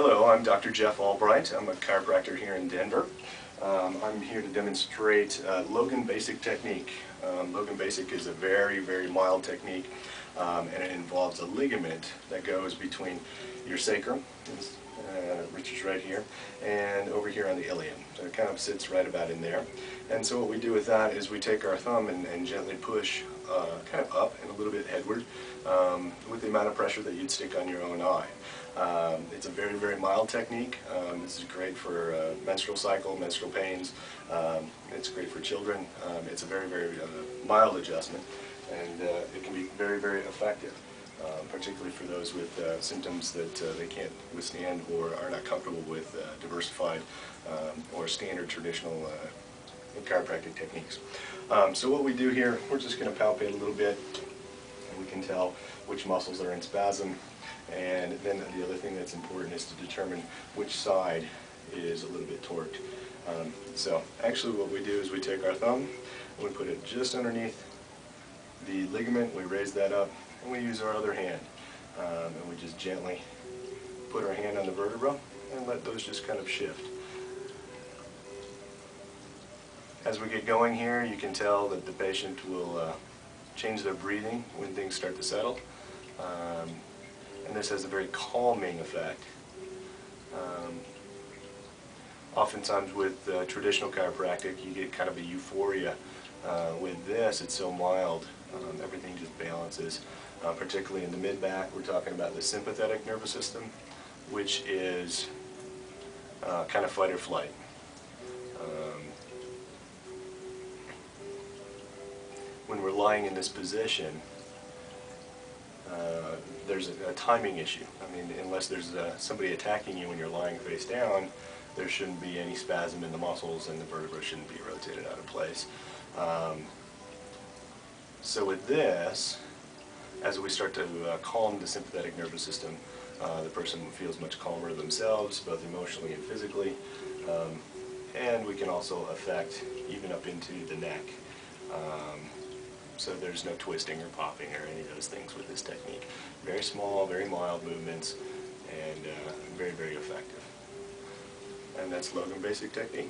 Hello, I'm Dr. Jeff Albright. I'm a chiropractor here in Denver. I'm here to demonstrate Logan Basic Technique. Logan Basic is a very, very mild technique, and it involves a ligament that goes between your sacrum, which is right here, and over here on the ilium. So it kind of sits right about in there. And so what we do with that is we take our thumb and gently push kind of up and a little bit headward with the amount of pressure that you'd stick on your own eye. It's a very, very mild technique. This is great for menstrual cycle, menstrual pains. It's great for children. It's a very, very mild adjustment, and it can be very, very effective, particularly for those with symptoms that they can't withstand or are not comfortable with diversified or standard traditional chiropractic techniques. So what we do here, we're just going to palpate a little bit, and we can tell which muscles are in spasm. And then the other thing that's important is to determine which side is a little bit torqued. So actually what we do is we take our thumb and we put it just underneath the ligament, we raise that up, and we use our other hand. And we just gently put our hand on the vertebra and let those just kind of shift. As we get going here, you can tell that the patient will change their breathing when things start to settle. And this has a very calming effect. Oftentimes with traditional chiropractic, you get kind of a euphoria. With this, it's so mild, everything just balances. Particularly in the mid-back, we're talking about the sympathetic nervous system, which is kind of fight or flight. When we're lying in this position, there's a timing issue. I mean, unless there's somebody attacking you when you're lying face down, there shouldn't be any spasm in the muscles and the vertebra shouldn't be rotated out of place. So with this, as we start to calm the sympathetic nervous system, the person feels much calmer themselves, both emotionally and physically. And we can also affect even up into the neck. So there's no twisting or popping or any of those things with this technique. Very small, very mild movements, and very, very effective. And that's Logan Basic Technique.